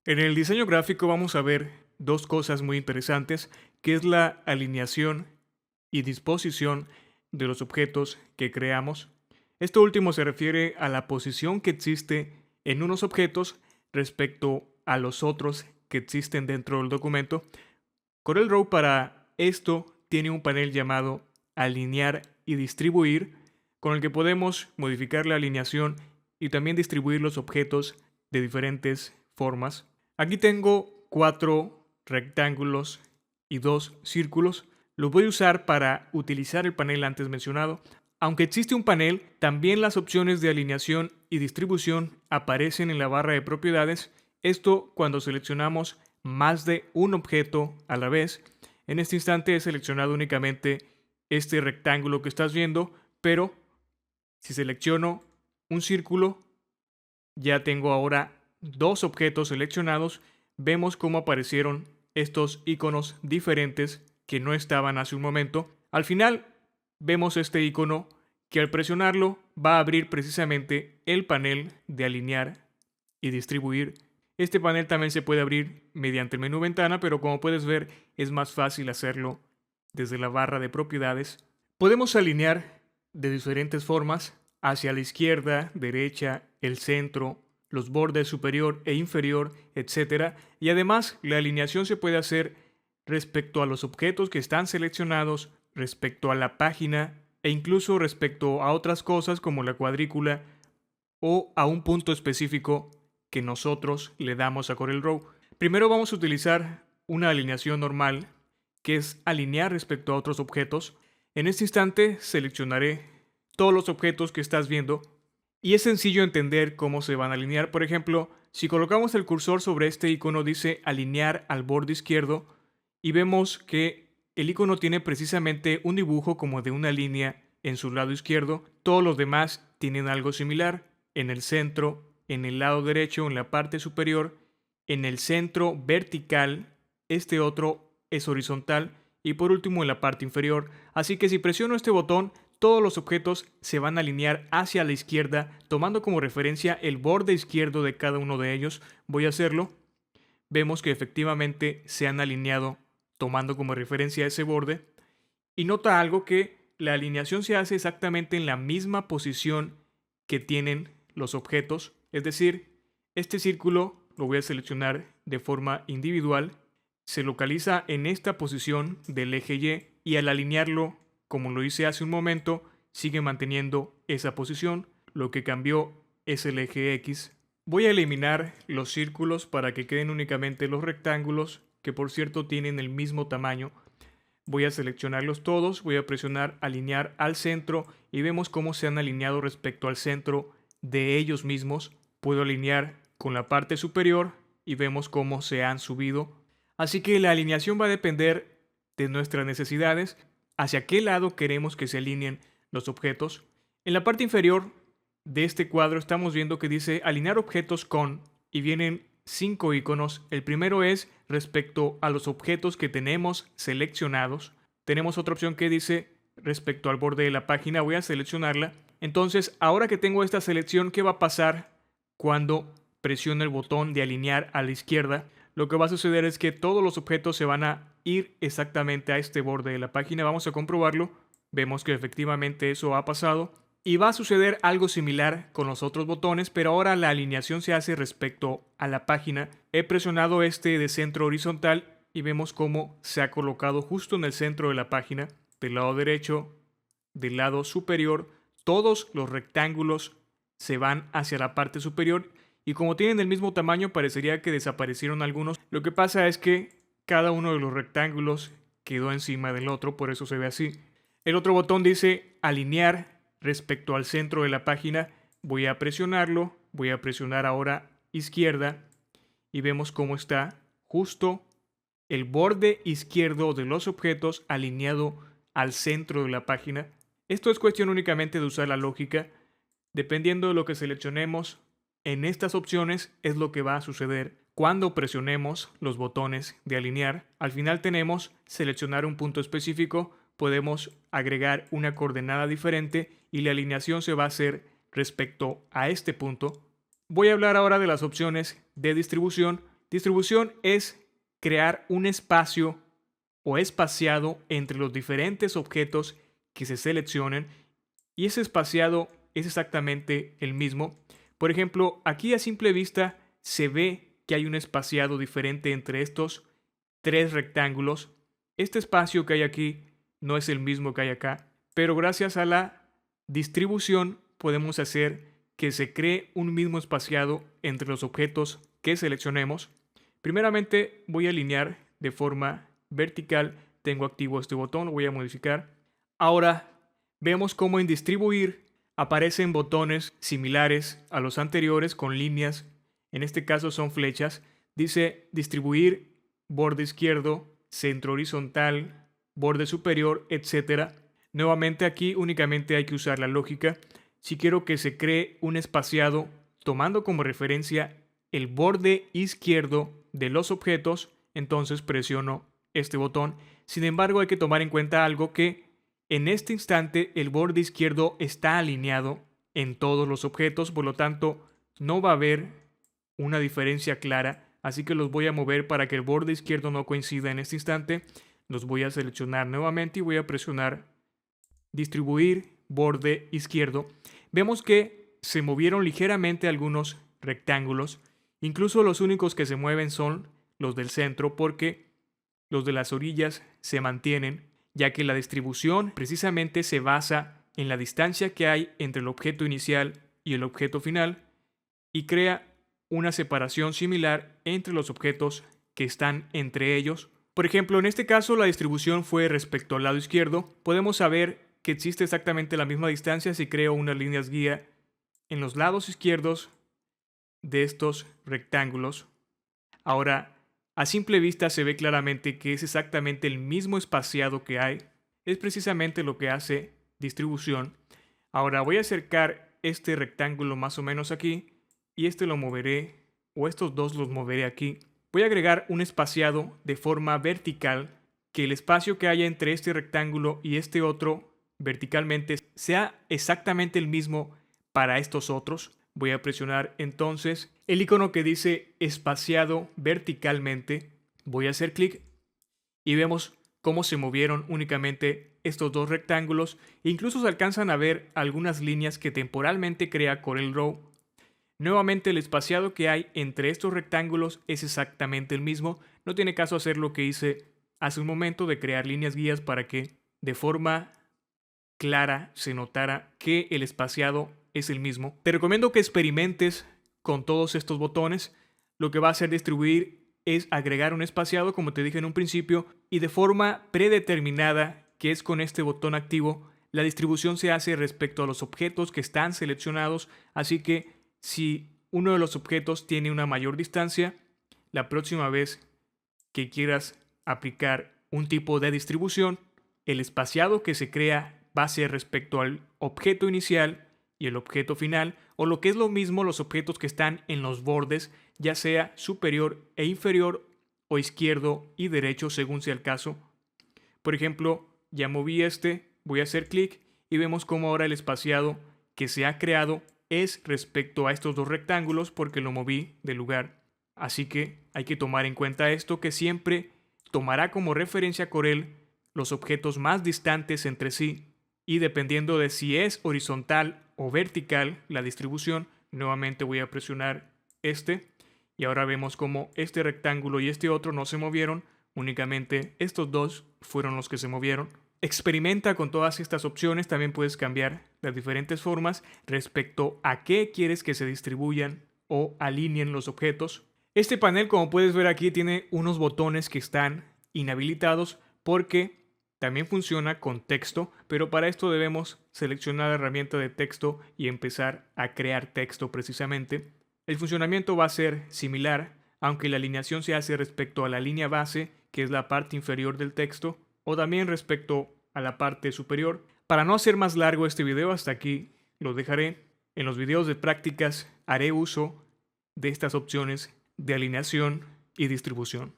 En el diseño gráfico vamos a ver dos cosas muy interesantes, que es la alineación y disposición de los objetos que creamos. Esto último se refiere a la posición que existe en unos objetos respecto a los otros que existen dentro del documento. CorelDRAW para esto tiene un panel llamado alinear y distribuir, con el que podemos modificar la alineación y también distribuir los objetos de diferentes formas. Aquí tengo 4 rectángulos y 2 círculos. Los voy a usar para utilizar el panel antes mencionado. Aunque existe un panel, también las opciones de alineación y distribución aparecen en la barra de propiedades. Esto cuando seleccionamos más de un objeto a la vez. En este instante he seleccionado únicamente este rectángulo que estás viendo, pero si selecciono un círculo, ya tengo ahora dos objetos seleccionados. Vemos cómo aparecieron estos iconos diferentes que no estaban hace un momento. Al final vemos este icono que al presionarlo va a abrir precisamente el panel de alinear y distribuir. Este panel también se puede abrir mediante el menú ventana, pero como puedes ver es más fácil hacerlo desde la barra de propiedades. Podemos alinear de diferentes formas, hacia la izquierda, derecha, el centro, los bordes superior e inferior, etc. Y además la alineación se puede hacer respecto a los objetos que están seleccionados, respecto a la página e incluso respecto a otras cosas como la cuadrícula o a un punto específico que nosotros le damos a CorelDRAW. Primero vamos a utilizar una alineación normal, que es alinear respecto a otros objetos. En este instante seleccionaré todos los objetos que estás viendo y es sencillo entender cómo se van a alinear. Por ejemplo, si colocamos el cursor sobre este icono dice alinear al borde izquierdo y vemos que el icono tiene precisamente un dibujo como de una línea en su lado izquierdo. Todos los demás tienen algo similar en el centro, en el lado derecho, en la parte superior, en el centro vertical, este otro es horizontal y por último en la parte inferior. Así que si presiono este botón, todos los objetos se van a alinear hacia la izquierda, tomando como referencia el borde izquierdo de cada uno de ellos. Voy a hacerlo. Vemos que efectivamente se han alineado tomando como referencia ese borde. Y nota algo, que la alineación se hace exactamente en la misma posición que tienen los objetos. Es decir, este círculo lo voy a seleccionar de forma individual. Se localiza en esta posición del eje Y al alinearlo, como lo hice hace un momento, sigue manteniendo esa posición. Lo que cambió es el eje X. Voy a eliminar los círculos para que queden únicamente los rectángulos, que por cierto tienen el mismo tamaño. Voy a seleccionarlos todos, voy a presionar alinear al centro y vemos cómo se han alineado respecto al centro de ellos mismos. Puedo alinear con la parte superior y vemos cómo se han subido. Así que la alineación va a depender de nuestras necesidades, hacia qué lado queremos que se alineen los objetos. En la parte inferior de este cuadro estamos viendo que dice alinear objetos con y vienen 5 iconos. El primero es respecto a los objetos que tenemos seleccionados. Tenemos otra opción que dice respecto al borde de la página. Voy a seleccionarla. Entonces, ahora que tengo esta selección, ¿qué va a pasar cuando presione el botón de alinear a la izquierda? Lo que va a suceder es que todos los objetos se van a ir exactamente a este borde de la página. Vamos a comprobarlo. Vemos que efectivamente eso ha pasado. Y va a suceder algo similar con los otros botones, pero ahora la alineación se hace respecto a la página. He presionado este de centro horizontal y vemos cómo se ha colocado justo en el centro de la página. Del lado derecho, del lado superior, todos los rectángulos se van hacia la parte superior y como tienen el mismo tamaño parecería que desaparecieron algunos. Lo que pasa es que cada uno de los rectángulos quedó encima del otro, por eso se ve así. El otro botón dice alinear respecto al centro de la página. Voy a presionarlo, voy a presionar ahora izquierda y vemos cómo está justo el borde izquierdo de los objetos alineado al centro de la página. Esto es cuestión únicamente de usar la lógica. Dependiendo de lo que seleccionemos en estas opciones es lo que va a suceder cuando presionemos los botones de alinear. Al final tenemos seleccionar un punto específico, podemos agregar una coordenada diferente y la alineación se va a hacer respecto a este punto. Voy a hablar ahora de las opciones de distribución. Distribución es crear un espacio o espaciado entre los diferentes objetos que se seleccionen, y ese espaciado es exactamente el mismo. Por ejemplo, aquí a simple vista se ve que hay un espaciado diferente entre estos tres rectángulos. Este espacio que hay aquí no es el mismo que hay acá, pero gracias a la distribución podemos hacer que se cree un mismo espaciado entre los objetos que seleccionemos. Primeramente voy a alinear de forma vertical. Tengo activo este botón, lo voy a modificar. Ahora vemos cómo en distribuir aparecen botones similares a los anteriores con líneas. En este caso son flechas. Dice distribuir, borde izquierdo, centro horizontal, borde superior, etc. Nuevamente aquí únicamente hay que usar la lógica. Si quiero que se cree un espaciado tomando como referencia el borde izquierdo de los objetos, entonces presiono este botón. Sin embargo, hay que tomar en cuenta algo, que en este instante el borde izquierdo está alineado en todos los objetos, por lo tanto no va a haber una diferencia clara, así que los voy a mover para que el borde izquierdo no coincida en este instante. Los voy a seleccionar nuevamente y voy a presionar distribuir, borde izquierdo. Vemos que se movieron ligeramente algunos rectángulos. Incluso los únicos que se mueven son los del centro, porque los de las orillas se mantienen, ya que la distribución precisamente se basa en la distancia que hay entre el objeto inicial y el objeto final y crea una separación similar entre los objetos que están entre ellos. Por ejemplo, en este caso la distribución fue respecto al lado izquierdo. Podemos saber que existe exactamente la misma distancia si creo unas líneas guía en los lados izquierdos de estos rectángulos. Ahora, a simple vista se ve claramente que es exactamente el mismo espaciado que hay. Es precisamente lo que hace distribución. Ahora voy a acercar este rectángulo más o menos aquí y este lo moveré, o estos dos los moveré aquí. Voy a agregar un espaciado de forma vertical, que el espacio que haya entre este rectángulo y este otro verticalmente sea exactamente el mismo para estos otros. Voy a presionar entonces el icono que dice espaciado verticalmente. Voy a hacer clic y vemos cómo se movieron únicamente estos dos rectángulos. Incluso se alcanzan a ver algunas líneas que temporalmente crea CorelDRAW. Nuevamente el espaciado que hay entre estos rectángulos es exactamente el mismo. No tiene caso hacer lo que hice hace un momento de crear líneas guías para que de forma clara se notara que el espaciado es el mismo. Te recomiendo que experimentes con todos estos botones. Lo que va a hacer distribuir es agregar un espaciado, como te dije en un principio, y de forma predeterminada, que es con este botón activo, la distribución se hace respecto a los objetos que están seleccionados. Así que si uno de los objetos tiene una mayor distancia, la próxima vez que quieras aplicar un tipo de distribución, el espaciado que se crea va a ser respecto al objeto inicial y el objeto final, o lo que es lo mismo, los objetos que están en los bordes, ya sea superior e inferior o izquierdo y derecho según sea el caso. Por ejemplo, ya moví este, voy a hacer clic y vemos cómo ahora el espaciado que se ha creado es respecto a estos dos rectángulos porque lo moví de lugar. Así que hay que tomar en cuenta esto, que siempre tomará como referencia Corel los objetos más distantes entre sí, y dependiendo de si es horizontal o vertical la distribución, nuevamente voy a presionar este y ahora vemos cómo este rectángulo y este otro no se movieron, únicamente estos dos fueron los que se movieron. Experimenta con todas estas opciones. También puedes cambiar las diferentes formas respecto a qué quieres que se distribuyan o alineen los objetos. Este panel, como puedes ver aquí, tiene unos botones que están inhabilitados porque también funciona con texto, pero para esto debemos seleccionar la herramienta de texto y empezar a crear texto precisamente. El funcionamiento va a ser similar, aunque la alineación se hace respecto a la línea base, que es la parte inferior del texto, o también respecto a la parte superior. Para no hacer más largo este video, hasta aquí lo dejaré. En los videos de prácticas haré uso de estas opciones de alineación y distribución.